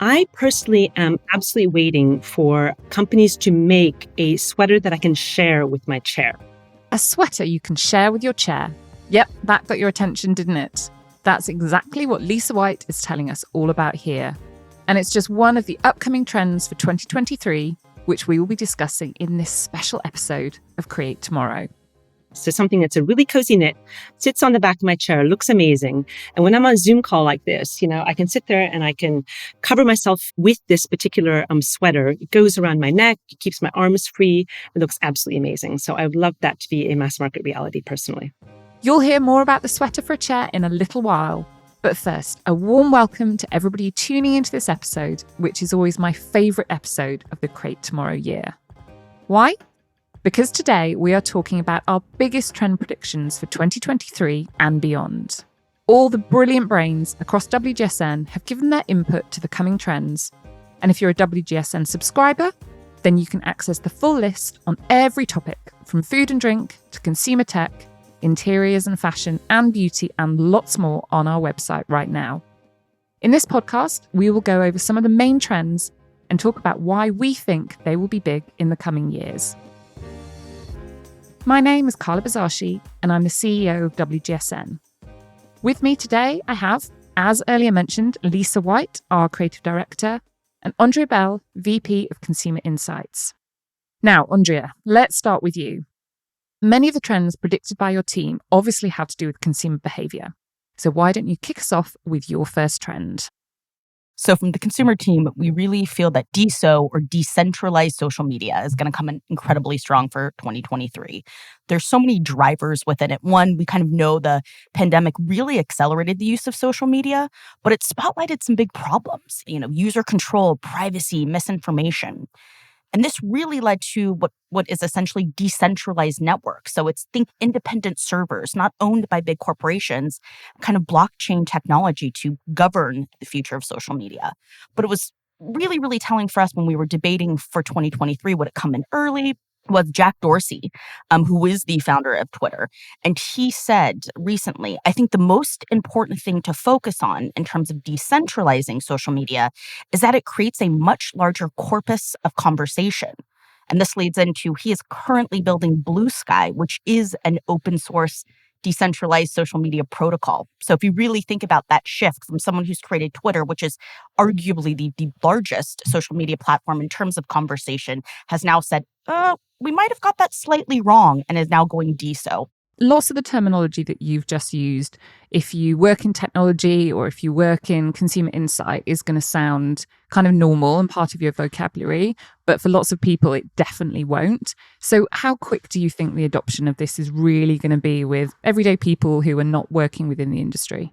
I personally am absolutely waiting for companies to make a sweater that I can share with my chair. A sweater you can share with your chair. Yep, that got your attention, didn't it? That's exactly what Lisa White is telling us all about here. And it's just one of the upcoming trends for 2023, which we will be discussing in this special episode of Create Tomorrow. So something that's a really cozy knit, sits on the back of my chair, looks amazing. And when I'm on a Zoom call like this, I can sit there and I can cover myself with this particular sweater. It goes around my neck, it keeps my arms free. It looks absolutely amazing. So I would love that to be a mass market reality personally. You'll hear more about the sweater for a chair in a little while. But first, a warm welcome to everybody tuning into this episode, which is always my favourite episode of the Create Tomorrow year. Why? Because today we are talking about our biggest trend predictions for 2023 and beyond. All the brilliant brains across WGSN have given their input to the coming trends. And if you're a WGSN subscriber, then you can access the full list on every topic, from food and drink to consumer tech, interiors and fashion and beauty, and lots more on our website right now. In this podcast, we will go over some of the main trends and talk about why we think they will be big in the coming years. My name is Carla Buzasi, and I'm the CEO of WGSN. With me today, I have, as earlier mentioned, Lisa White, our creative director, and Andrea Bell, VP of Consumer Insights. Now, Andrea, let's start with you. Many of the trends predicted by your team obviously have to do with consumer behavior. So why don't you kick us off with your first trend? So from the consumer team, we really feel that DSO, or decentralized social media, is going to come in incredibly strong for 2023. There's so many drivers within it. One, we kind of know the pandemic really accelerated the use of social media, but it spotlighted some big problems, user control, privacy, misinformation. And this really led to what is essentially decentralized networks. So think independent servers, not owned by big corporations, kind of blockchain technology to govern the future of social media. But it was really, really telling for us when we were debating for 2023, would it come in early? Was Jack Dorsey, who is the founder of Twitter. And he said recently, I think the most important thing to focus on in terms of decentralizing social media is that it creates a much larger corpus of conversation. And this leads into, he is currently building Blue Sky, which is an open source decentralized social media protocol. So if you really think about that shift from someone who's created Twitter, which is arguably the largest social media platform in terms of conversation, has now said, we might have got that slightly wrong, and is now going DSO. Lots of the terminology that you've just used, if you work in technology or if you work in consumer insight, is going to sound kind of normal and part of your vocabulary. But for lots of people, it definitely won't. So how quick do you think the adoption of this is really going to be with everyday people who are not working within the industry?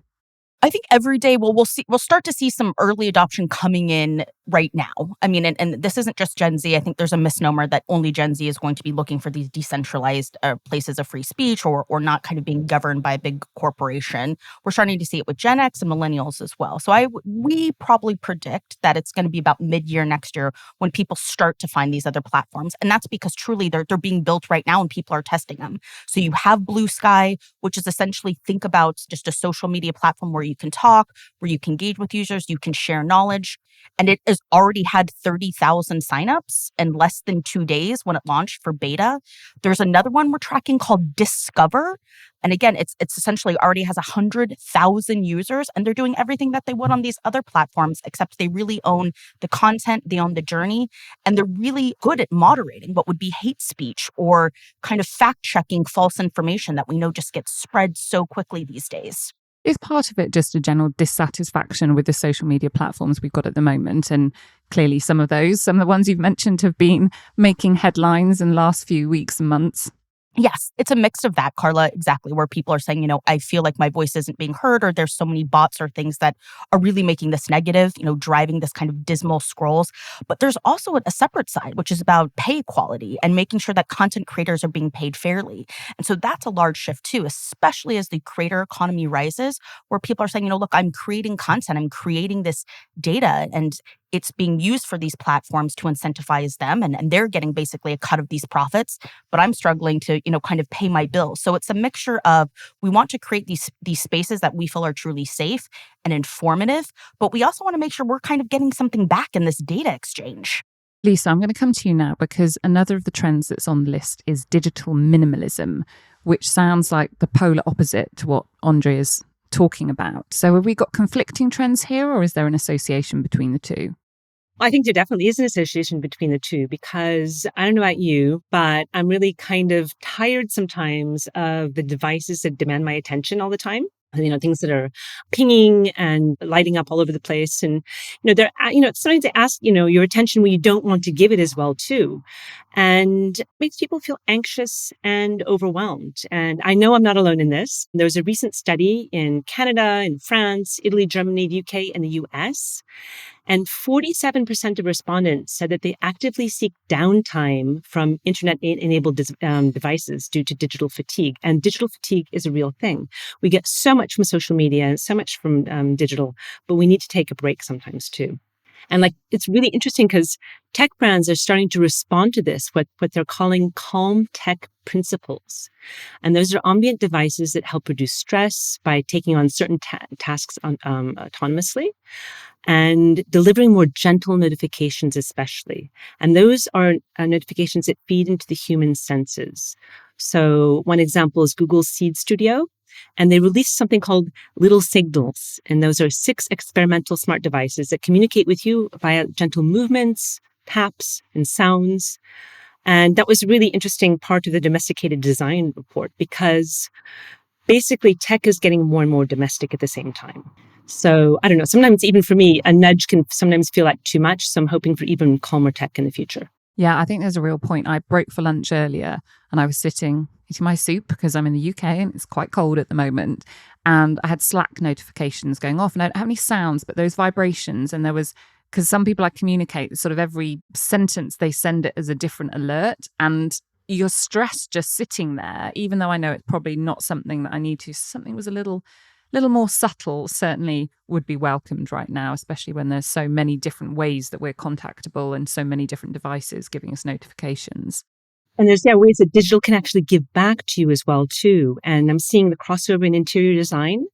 I think every day, we'll start to see some early adoption coming in right now. I mean, and this isn't just Gen Z. I think there's a misnomer that only Gen Z is going to be looking for these decentralized places of free speech or not kind of being governed by a big corporation. We're starting to see it with Gen X and millennials as well. So we probably predict that it's going to be about mid-year next year when people start to find these other platforms. And that's because truly they're being built right now and people are testing them. So you have Blue Sky, which is essentially, think about just a social media platform where you can talk, where you can engage with users, you can share knowledge. And it has already had 30,000 signups in less than 2 days when it launched for beta. There's another one we're tracking called Discover. And again, it's essentially already has 100,000 users, and they're doing everything that they would on these other platforms, except they really own the content, they own the journey, and they're really good at moderating what would be hate speech or kind of fact-checking false information that we know just gets spread so quickly these days. Is part of it just a general dissatisfaction with the social media platforms we've got at the moment? And clearly some of the ones you've mentioned have been making headlines in the last few weeks and months. Yes, it's a mix of that, Carla, exactly, where people are saying, I feel like my voice isn't being heard, or there's so many bots or things that are really making this negative, driving this kind of dismal scrolls. But there's also a separate side, which is about pay equality and making sure that content creators are being paid fairly. And so that's a large shift too, especially as the creator economy rises, where people are saying, look, I'm creating content, I'm creating this data, and it's being used for these platforms to incentivize them, and they're getting basically a cut of these profits, but I'm struggling to, kind of pay my bills. So it's a mixture of, we want to create these spaces that we feel are truly safe and informative, but we also want to make sure we're kind of getting something back in this data exchange. Lisa, I'm going to come to you now because another of the trends that's on the list is digital minimalism, which sounds like the polar opposite to what Andrea's talking about. So have we got conflicting trends here, or is there an association between the two? I think there definitely is an association between the two, because I don't know about you, but I'm really kind of tired sometimes of the devices that demand my attention all the time. Things that are pinging and lighting up all over the place. And, they're, sometimes they ask, your attention when you don't want to give it as well, too. And it makes people feel anxious and overwhelmed. And I know I'm not alone in this. There was a recent study in Canada, in France, Italy, Germany, the UK, and the US. And 47% of respondents said that they actively seek downtime from internet-enabled devices due to digital fatigue. And digital fatigue is a real thing. We get so much from social media and so much from digital, but we need to take a break sometimes too. And it's really interesting because tech brands are starting to respond to this, what they're calling calm tech principles. And those are ambient devices that help reduce stress by taking on certain tasks autonomously and delivering more gentle notifications especially. And those are notifications that feed into the human senses. So one example is Google's Seed Studio. And they released something called Little Signals. And those are 6 experimental smart devices that communicate with you via gentle movements, taps, and sounds. And that was a really interesting part of the domesticated design report, because basically tech is getting more and more domestic at the same time. So I don't know, sometimes even for me, a nudge can sometimes feel like too much. So I'm hoping for even calmer tech in the future. Yeah, I think there's a real point. I broke for lunch earlier and I was eating my soup because I'm in the UK and it's quite cold at the moment. And I had Slack notifications going off and I don't have any sounds, but those vibrations. And there was, because some people I communicate, sort of every sentence they send it as a different alert. And you're stressed just sitting there, even though I know it's probably not something that I need to. Something was a little more subtle certainly would be welcomed right now, especially when there's so many different ways that we're contactable and so many different devices giving us notifications. And there's ways that digital can actually give back to you as well, too. And I'm seeing the crossover in interior design.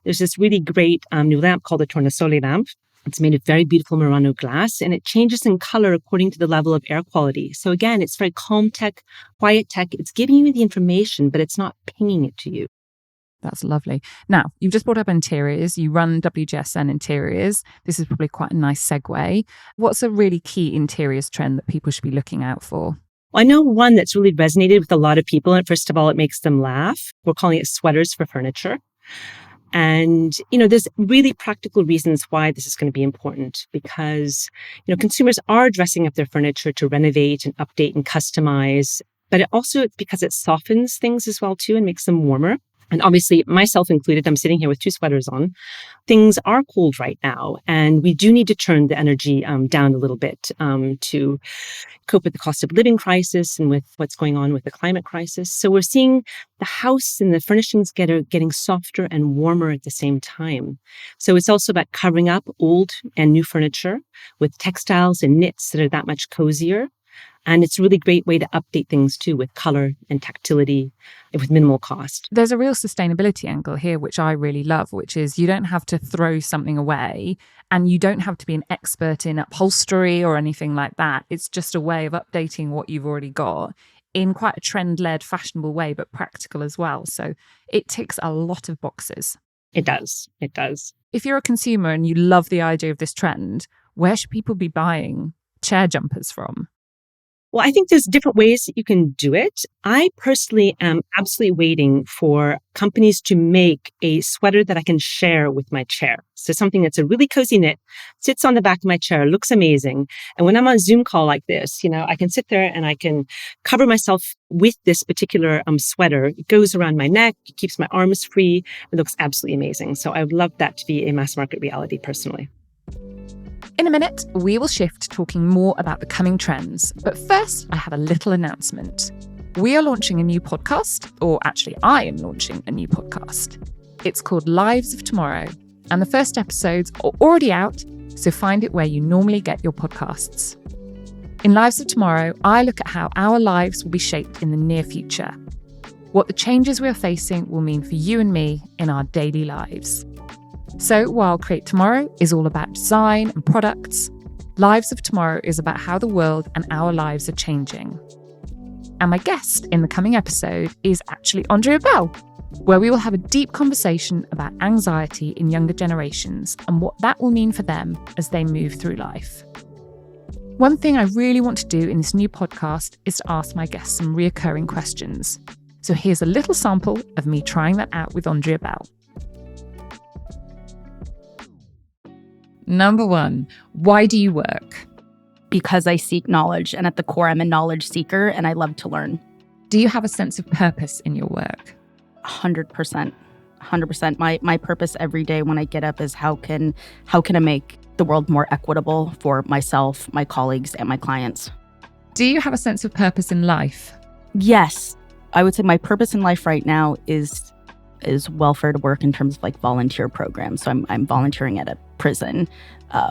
There's this really great new lamp called the Tornasole lamp. It's made of very beautiful Murano glass, and it changes in color according to the level of air quality. So again, it's very calm tech, quiet tech. It's giving you the information, but it's not pinging it to you. That's lovely. Now, you've just brought up interiors. You run WGSN Interiors. This is probably quite a nice segue. What's a really key interiors trend that people should be looking out for? Well, I know one that's really resonated with a lot of people. And first of all, it makes them laugh. We're calling it sweaters for furniture. And, there's really practical reasons why this is going to be important, because, consumers are dressing up their furniture to renovate and update and customize. But it's because it softens things as well, too, and makes them warmer. And obviously, myself included, I'm sitting here with 2 sweaters on. Things are cold right now, and we do need to turn the energy down a little bit to cope with the cost of living crisis and with what's going on with the climate crisis. So we're seeing the house and the furnishings getting softer and warmer at the same time. So it's also about covering up old and new furniture with textiles and knits that are that much cozier. And it's a really great way to update things too, with color and tactility and with minimal cost. There's a real sustainability angle here, which I really love, which is you don't have to throw something away and you don't have to be an expert in upholstery or anything like that. It's just a way of updating what you've already got in quite a trend-led, fashionable way, but practical as well. So it ticks a lot of boxes. It does. It does. If you're a consumer and you love the idea of this trend, where should people be buying chair jumpers from? Well, I think there's different ways that you can do it. I personally am absolutely waiting for companies to make a sweater that I can share with my chair. So something that's a really cozy knit, sits on the back of my chair, looks amazing. And when I'm on a Zoom call like this, I can sit there and I can cover myself with this particular sweater. It goes around my neck, it keeps my arms free. It looks absolutely amazing. So I would love that to be a mass market reality personally. In a minute, we will shift to talking more about the coming trends. But first, I have a little announcement. We are launching a new podcast, or actually, I am launching a new podcast. It's called Lives of Tomorrow, and the first episodes are already out, so find it where you normally get your podcasts. In Lives of Tomorrow, I look at how our lives will be shaped in the near future, what the changes we are facing will mean for you and me in our daily lives. So while Create Tomorrow is all about design and products, Lives of Tomorrow is about how the world and our lives are changing. And my guest in the coming episode is actually Andrea Bell, where we will have a deep conversation about anxiety in younger generations and what that will mean for them as they move through life. One thing I really want to do in this new podcast is to ask my guests some reoccurring questions. So here's a little sample of me trying that out with Andrea Bell. Number 1, why do you work? Because I seek knowledge, and at the core, I'm a knowledge seeker, and I love to learn. Do you have a sense of purpose in your work? 100%. 100%. My purpose every day when I get up is how can I make the world more equitable for myself, my colleagues, and my clients. Do you have a sense of purpose in life? Yes. I would say my purpose in life right now is welfare to work in terms of like volunteer programs. So I'm volunteering at a prison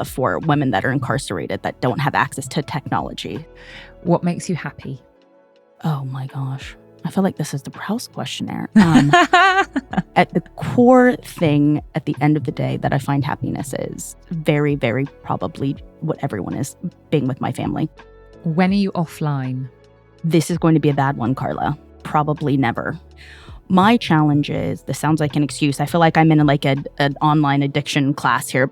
for women that are incarcerated that don't have access to technology. What makes you happy? Oh my gosh. I feel like this is the Proust questionnaire. At the core thing at the end of the day that I find happiness is very, very probably what everyone is, being with my family. When are you offline? This is going to be a bad one, Carla. Probably never. My challenge is, this sounds like an excuse. I feel like I'm in like an online addiction class here.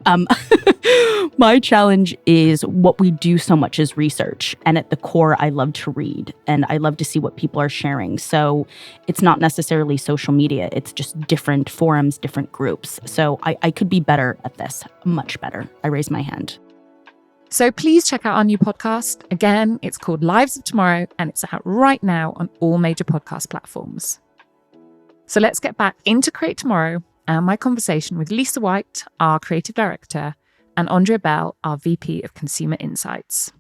My challenge is what we do so much is research. And at the core, I love to read and I love to see what people are sharing. So it's not necessarily social media. It's just different forums, different groups. So I could be better at this, much better. I raise my hand. So please check out our new podcast. Again, it's called Lives of Tomorrow, and it's out right now on all major podcast platforms. So let's get back into Create Tomorrow and my conversation with Lisa White, our creative director, and Andrea Bell, our VP of Consumer Insights.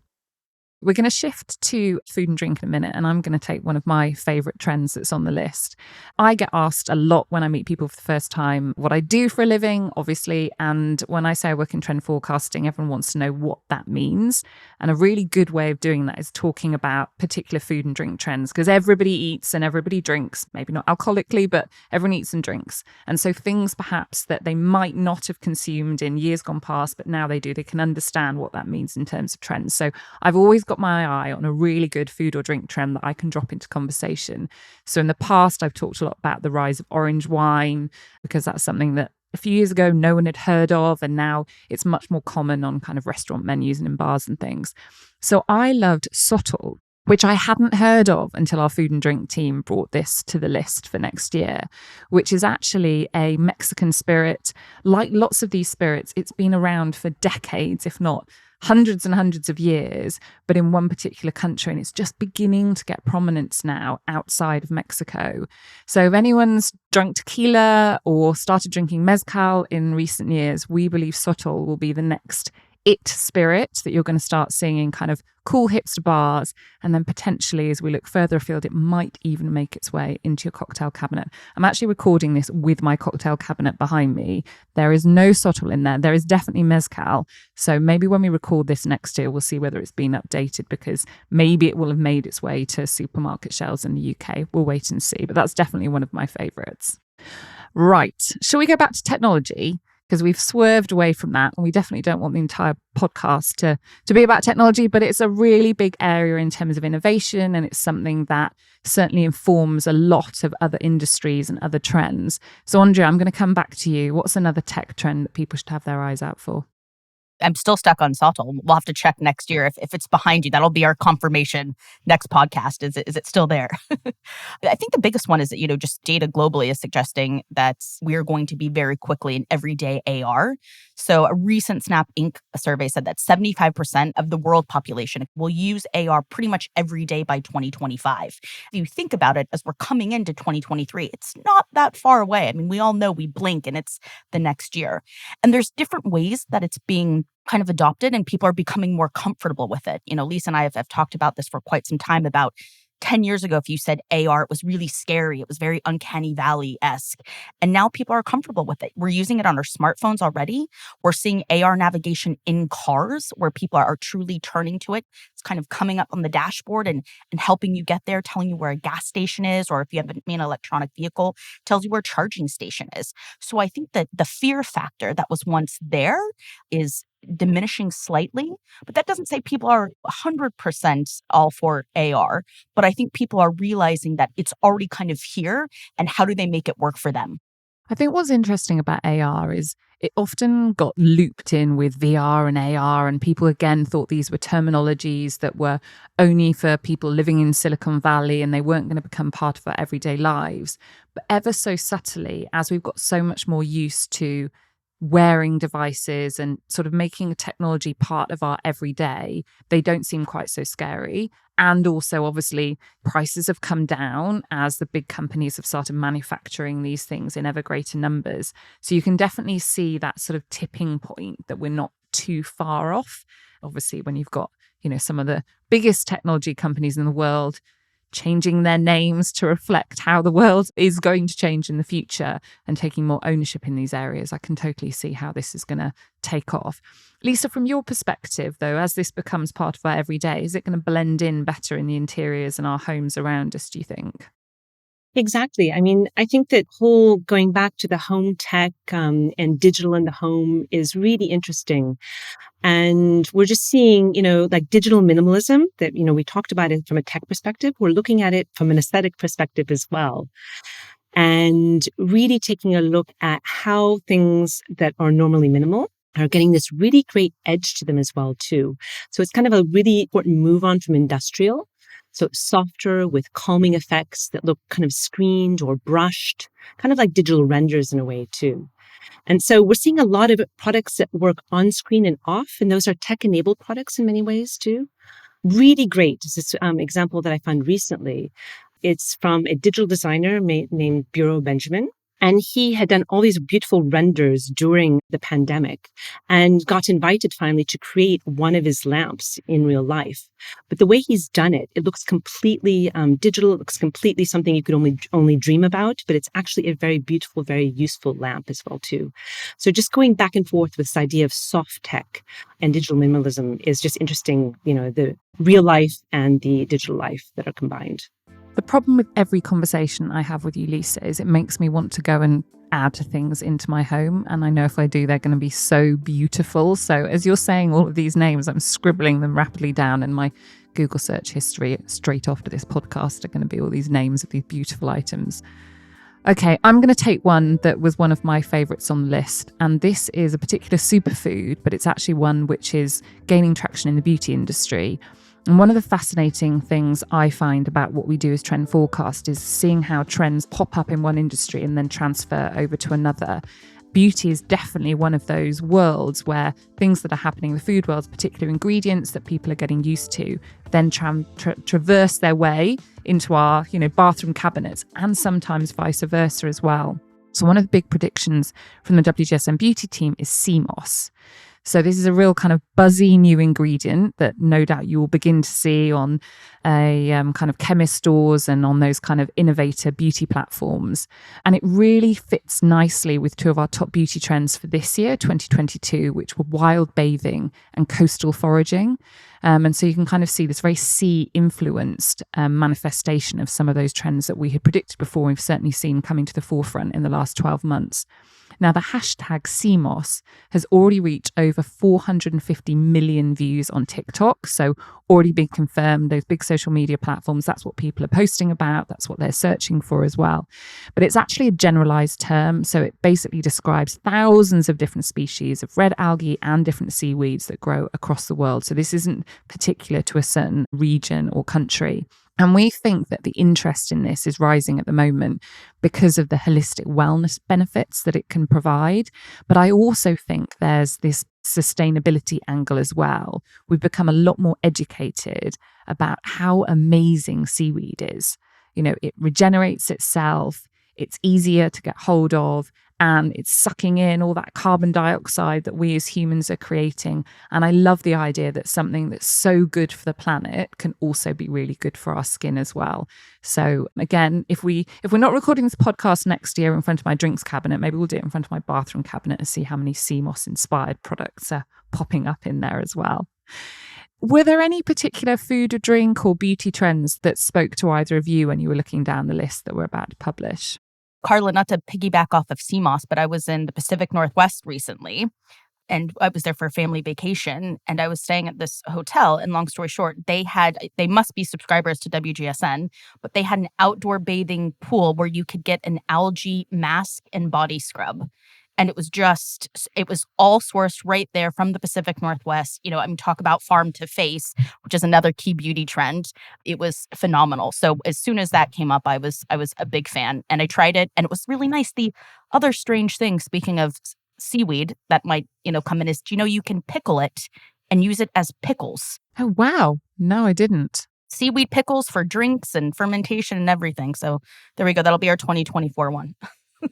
We're going to shift to food and drink in a minute, and I'm going to take one of my favourite trends that's on the list. I get asked a lot when I meet people for the first time what I do for a living, obviously, and when I say I work in trend forecasting, everyone wants to know what that means. And a really good way of doing that is talking about particular food and drink trends, because everybody eats and everybody drinks, maybe not alcoholically, but everyone eats and drinks. And so things perhaps that they might not have consumed in years gone past, but now they do, they can understand what that means in terms of trends. So I've always got my eye on a really good food or drink trend that I can drop into conversation. So in the past, I've talked a lot about the rise of orange wine, because that's something that a few years ago no one had heard of, and now it's much more common on kind of restaurant menus and in bars and things. So I loved Sotol, which I hadn't heard of until our food and drink team brought this to the list for next year, which is actually a Mexican spirit. Like lots of these spirits, it's been around for decades, if not hundreds and hundreds of years, but in one particular country, and it's just beginning to get prominence now outside of Mexico. So if anyone's drunk tequila or started drinking mezcal in recent years, we believe Sotol will be the next it spirit that you're going to start seeing in kind of cool hipster bars, and then potentially as we look further afield, it might even make its way into your cocktail cabinet. I'm actually recording this with my cocktail cabinet behind me. There is no Sotol in there. There is definitely mezcal. So maybe when we record this next year, we'll see whether it's been updated, because maybe it will have made its way to supermarket shelves in the UK. We'll wait and see, but that's definitely one of my favorites. Right. Shall we go back to technology? Because we've swerved away from that, and we definitely don't want the entire podcast to be about technology, but it's a really big area in terms of innovation, and it's something that certainly informs a lot of other industries and other trends. So Andrea, I'm going to come back to you. What's another tech trend that people should have their eyes out for? I'm still stuck on Sotol. We'll have to check next year if it's behind you. That'll be our confirmation next podcast. Is it still there? I think the biggest one is that, just data globally is suggesting that we're going to be very quickly in everyday AR. So a recent Snap Inc. survey said that 75% of the world population will use AR pretty much every day by 2025. If you think about it, as we're coming into 2023, it's not that far away. I mean, we all know we blink and it's the next year. And there's different ways that it's being kind of adopted and people are becoming more comfortable with it. Lisa and I have talked about this for quite some time about 10 years ago, if you said AR, it was really scary. It was very uncanny valley-esque. And now people are comfortable with it. We're using it on our smartphones already. We're seeing AR navigation in cars where people are truly turning to it. It's kind of coming up on the dashboard and helping you get there, telling you where a gas station is, or if you have an electronic vehicle, tells you where a charging station is. So I think that the fear factor that was once there is diminishing slightly, but that doesn't say people are 100% all for AR. But I think people are realizing that it's already kind of here, and how do they make it work for them? I think what's interesting about AR is it often got looped in with VR and AR, and people again thought these were terminologies that were only for people living in Silicon Valley and they weren't going to become part of our everyday lives. But ever so subtly, as we've got so much more used to wearing devices and sort of making technology part of our everyday, they don't seem quite so scary. And also, obviously, prices have come down as the big companies have started manufacturing these things in ever greater numbers. So you can definitely see that sort of tipping point that we're not too far off. Obviously, when you've got, some of the biggest technology companies in the world changing their names to reflect how the world is going to change in the future and taking more ownership in these areas, I can totally see how this is going to take off. Lisa, from your perspective, though, as this becomes part of our everyday, is it going to blend in better in the interiors and our homes around us, do you think? Exactly. I mean, I think that whole going back to the home tech and digital in the home is really interesting. And we're just seeing, like digital minimalism that, we talked about it from a tech perspective. We're looking at it from an aesthetic perspective as well. And really taking a look at how things that are normally minimal are getting this really great edge to them as well, too. So it's kind of a really important move on from industrial. So it's softer with calming effects that look kind of screened or brushed, kind of like digital renders in a way, too. And so we're seeing a lot of products that work on screen and off, and those are tech-enabled products in many ways too. Really great. This is this example that I found recently. It's from a digital designer named Bureau Benjamin. And he had done all these beautiful renders during the pandemic and got invited finally to create one of his lamps in real life. But the way he's done it, it looks completely digital. It looks completely something you could only dream about, but it's actually a very beautiful, very useful lamp as well, too. So just going back and forth with this idea of soft tech and digital minimalism is just interesting, the real life and the digital life that are combined. The problem with every conversation I have with you, Lisa, is it makes me want to go and add things into my home. And I know if I do, they're going to be so beautiful. So as you're saying all of these names, I'm scribbling them rapidly down in my Google search history straight after this podcast are going to be all these names of these beautiful items. Okay, I'm going to take one that was one of my favourites on the list. And this is a particular superfood, but it's actually one which is gaining traction in the beauty industry. And one of the fascinating things I find about what we do as Trend Forecast is seeing how trends pop up in one industry and then transfer over to another. Beauty is definitely one of those worlds where things that are happening in the food world, particular ingredients that people are getting used to, then traverse their way into our, bathroom cabinets, and sometimes vice versa as well. So one of the big predictions from the WGSN beauty team is sea moss. So this is a real kind of buzzy new ingredient that no doubt you will begin to see on a kind of chemist stores and on those kind of innovator beauty platforms. And it really fits nicely with two of our top beauty trends for this year, 2022, which were wild bathing and coastal foraging. And so you can kind of see this very sea-influenced manifestation of some of those trends that we had predicted before. We've certainly seen coming to the forefront in the last 12 months. Now, the hashtag CMOS has already reached over 450 million views on TikTok. So already been confirmed, those big social media platforms, that's what people are posting about. That's what they're searching for as well. But it's actually a generalized term. So it basically describes thousands of different species of red algae and different seaweeds that grow across the world. So this isn't particular to a certain region or country. And we think that the interest in this is rising at the moment because of the holistic wellness benefits that it can provide. But I also think there's this sustainability angle as well. We've become a lot more educated about how amazing seaweed is. It regenerates itself, it's easier to get hold of, and it's sucking in all that carbon dioxide that we as humans are creating. And I love the idea that something that's so good for the planet can also be really good for our skin as well. So again, if we're not recording this podcast next year in front of my drinks cabinet, maybe we'll do it in front of my bathroom cabinet and see how many sea moss inspired products are popping up in there as well. Were there any particular food or drink or beauty trends that spoke to either of you when you were looking down the list that we're about to publish? Carla, not to piggyback off of CMOS, but I was in the Pacific Northwest recently, and I was there for a family vacation, and I was staying at this hotel, and long story short, they must be subscribers to WGSN, but they had an outdoor bathing pool where you could get an algae mask and body scrub. And it was all sourced right there from the Pacific Northwest. Talk about farm to face, which is another key beauty trend. It was phenomenal. So as soon as that came up, I was a big fan, and I tried it, and it was really nice. The other strange thing, speaking of seaweed, that might, come in is, you can pickle it and use it as pickles. Oh, wow. No, I didn't. Seaweed pickles for drinks and fermentation and everything. So there we go. That'll be our 2024 one.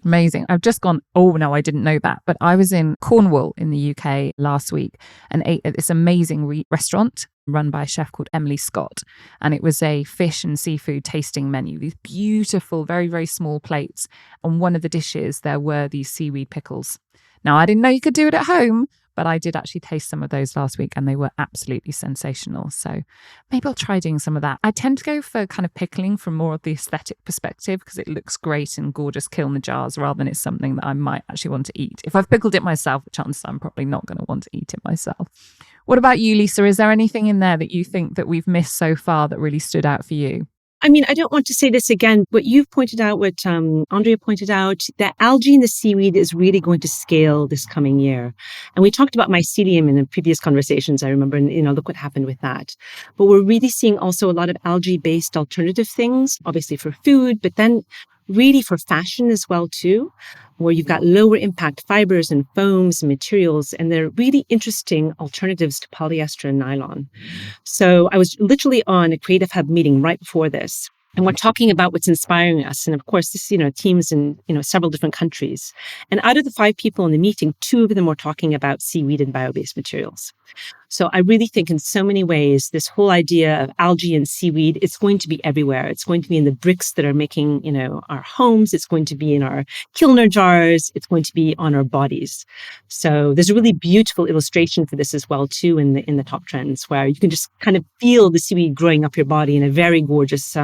Amazing. I've just gone, oh no, I didn't know that. But I was in Cornwall in the UK last week and ate at this amazing restaurant run by a chef called Emily Scott. And it was a fish and seafood tasting menu, these beautiful, very, very small plates. On one of the dishes, there were these seaweed pickles. Now, I didn't know you could do it at home, but I did actually taste some of those last week and they were absolutely sensational. So maybe I'll try doing some of that. I tend to go for kind of pickling from more of the aesthetic perspective because it looks great in gorgeous kiln jars rather than it's something that I might actually want to eat. If I've pickled it myself, the chances I'm probably not going to want to eat it myself. What about you, Lisa? Is there anything in there that you think that we've missed so far that really stood out for you? I mean, I don't want to say this again, but you've pointed out what Andrea pointed out, that algae in the seaweed is really going to scale this coming year. And we talked about mycelium in the previous conversations, I remember, and look what happened with that. But we're really seeing also a lot of algae-based alternative things, obviously for food, but then really for fashion as well, too, where you've got lower impact fibers and foams and materials, and they're really interesting alternatives to polyester and nylon. So I was literally on a Creative Hub meeting right before this, and we're talking about what's inspiring us. And of course, this, teams in, several different countries. And out of the 5 people in the meeting, 2 of them were talking about seaweed and bio-based materials. So I really think in so many ways, this whole idea of algae and seaweed, it's going to be everywhere. It's going to be in the bricks that are making, our homes. It's going to be in our kilner jars. It's going to be on our bodies. So there's a really beautiful illustration for this as well, too, in the top trends, where you can just kind of feel the seaweed growing up your body in a very gorgeous,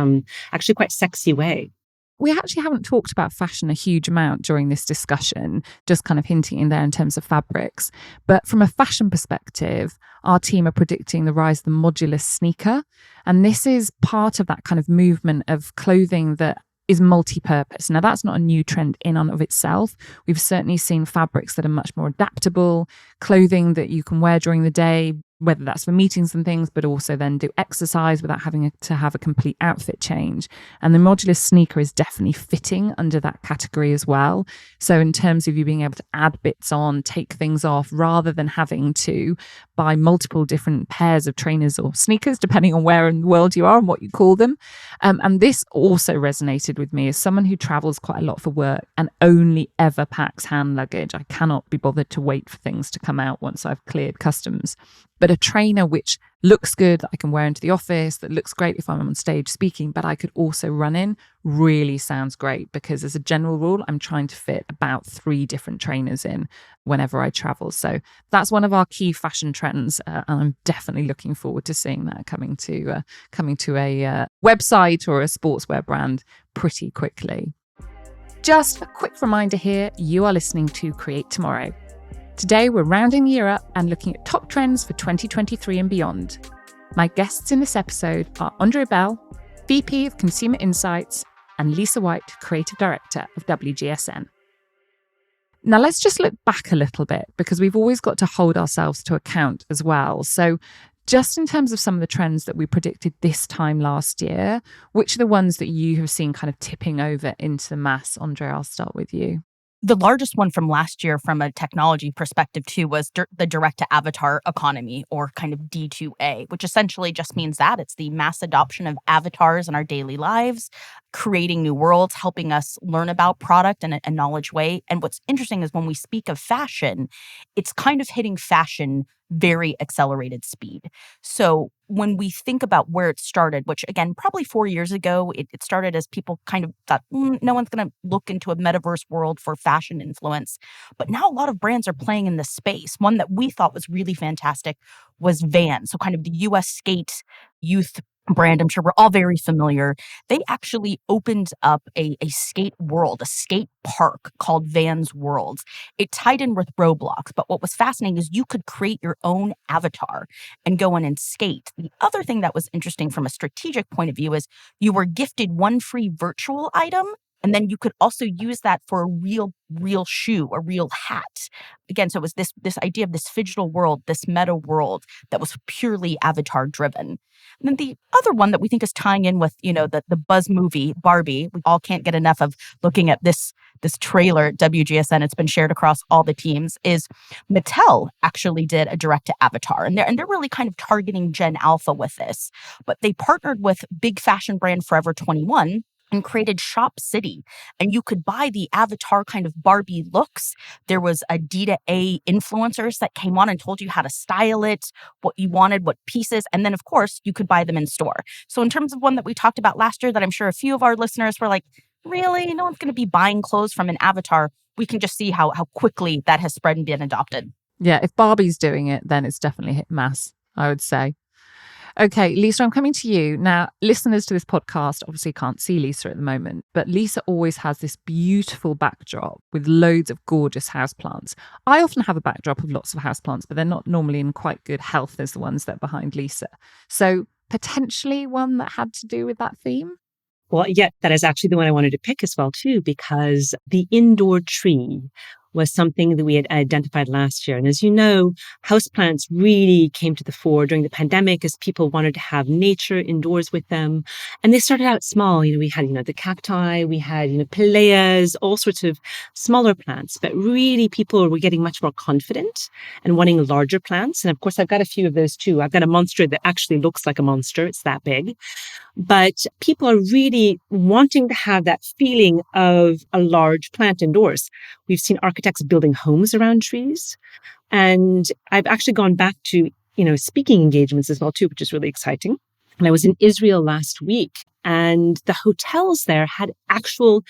actually quite sexy way. We actually haven't talked about fashion a huge amount during this discussion, just kind of hinting in there in terms of fabrics. But from a fashion perspective, our team are predicting the rise of the modular sneaker. And this is part of that kind of movement of clothing that is multi-purpose. Now, that's not a new trend in and of itself. We've certainly seen fabrics that are much more adaptable, clothing that you can wear during the day, whether that's for meetings and things, but also then do exercise without having to have a complete outfit change. And the modular sneaker is definitely fitting under that category as well. So in terms of you being able to add bits on, take things off, rather than having to buy multiple different pairs of trainers or sneakers, depending on where in the world you are and what you call them. And this also resonated with me as someone who travels quite a lot for work and only ever packs hand luggage. I cannot be bothered to wait for things to come out once I've cleared customs. But a trainer which looks good, that I can wear into the office, that looks great if I'm on stage speaking, but I could also run in, really sounds great, because as a general rule, I'm trying to fit about 3 different trainers in whenever I travel. So that's one of our key fashion trends, and I'm definitely looking forward to seeing that coming to a website or a sportswear brand pretty quickly. Just a quick reminder here, you are listening to Create Tomorrow. Today, we're rounding the year up and looking at top trends for 2023 and beyond. My guests in this episode are Andrea Bell, VP of Consumer Insights, and Lisa White, Creative Director of WGSN. Now, let's just look back a little bit, because we've always got to hold ourselves to account as well. So just in terms of some of the trends that we predicted this time last year, which are the ones that you have seen kind of tipping over into the mass? Andrea, I'll start with you. The largest one from last year from a technology perspective, too, was the direct-to-avatar economy, or kind of D2A, which essentially just means that it's the mass adoption of avatars in our daily lives, creating new worlds, helping us learn about product in a knowledge way. And what's interesting is when we speak of fashion, it's kind of hitting fashion very accelerated speed. So when we think about where it started, which again, probably 4 years ago, it started as people kind of thought, no one's going to look into a metaverse world for fashion influence. But now a lot of brands are playing in this space. One that we thought was really fantastic was Vans. So kind of the US skate youth brand, I'm sure we're all very familiar. They actually opened up a skate world, a skate park called Vans Worlds. It tied in with Roblox, but what was fascinating is you could create your own avatar and go in and skate. The other thing that was interesting from a strategic point of view is you were gifted one free virtual item, and then you could also use that for a real shoe, a real hat. Again, so it was this idea of this digital world, this meta world that was purely avatar driven. And then the other one that we think is tying in with, the buzz movie Barbie, we all can't get enough of looking at this trailer at WGSN. It's been shared across all the teams, is Mattel actually did a direct to avatar. And they're really kind of targeting Gen Alpha with this. But they partnered with big fashion brand Forever 21 and created Shop City. And you could buy the avatar kind of Barbie looks. There was a D2A influencers that came on and told you how to style it, what you wanted, what pieces. And then, of course, you could buy them in store. So in terms of one that we talked about last year that I'm sure a few of our listeners were like, really? No one's going to be buying clothes from an avatar. We can just see how quickly that has spread and been adopted. Yeah, if Barbie's doing it, then it's definitely hit mass, I would say. Okay, Lisa, I'm coming to you. Now, listeners to this podcast obviously can't see Lisa at the moment, but Lisa always has this beautiful backdrop with loads of gorgeous houseplants. I often have a backdrop of lots of houseplants, but they're not normally in quite good health as the ones that are behind Lisa. So potentially one that had to do with that theme? Well, yeah, that is actually the one I wanted to pick as well, too, because the indoor tree was something that we had identified last year. And as you know, houseplants really came to the fore during the pandemic as people wanted to have nature indoors with them. And they started out small. We had, the cacti, we had, pilleas, all sorts of smaller plants. But really, people were getting much more confident and wanting larger plants. And of course, I've got a few of those too. I've got a monster that actually looks like a monster. It's that big. But people are really wanting to have that feeling of a large plant indoors. We've seen architects building homes around trees. And I've actually gone back to, speaking engagements as well, too, which is really exciting. And I was in Israel last week, and the hotels there had actual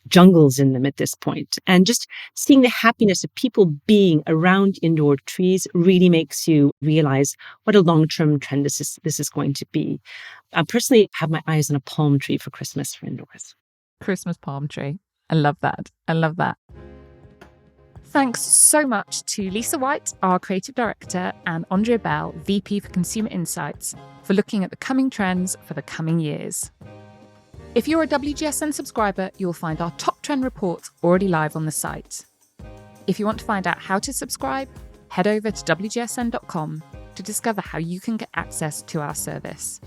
jungles in them at this point. And just seeing the happiness of people being around indoor trees really makes you realize what a long-term trend this is going to be. I personally have my eyes on a palm tree for Christmas for indoors. Christmas palm tree. I love that. I love that. Thanks so much to Lisa White, our creative director, and Andrea Bell, VP for Consumer Insights, for looking at the coming trends for the coming years. If you're a WGSN subscriber, you'll find our top trend reports already live on the site. If you want to find out how to subscribe, head over to WGSN.com to discover how you can get access to our service.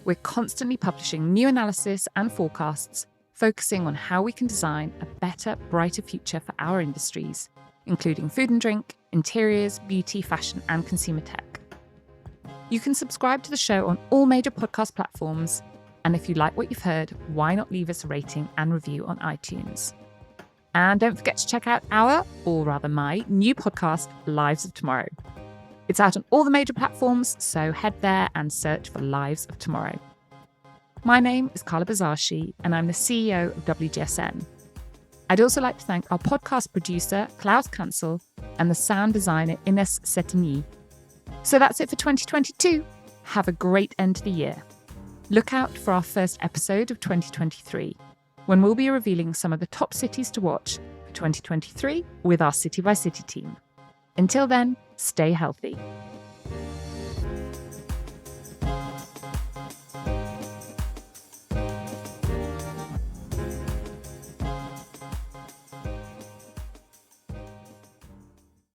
We're constantly publishing new analysis and forecasts, focusing on how we can design a better, brighter future for our industries, including food and drink, interiors, beauty, fashion, and consumer tech. You can subscribe to the show on all major podcast platforms. And if you like what you've heard, why not leave us a rating and review on iTunes? And don't forget to check out our, or rather my, new podcast, Lives of Tomorrow. It's out on all the major platforms, so head there and search for Lives of Tomorrow. My name is Carla Buzasi, and I'm the CEO of WGSN. I'd also like to thank our podcast producer, Klaus Kansel, and the sound designer, Ines Settigny. So that's it for 2022. Have a great end to the year. Look out for our first episode of 2023, when we'll be revealing some of the top cities to watch for 2023 with our City by City team. Until then, stay healthy.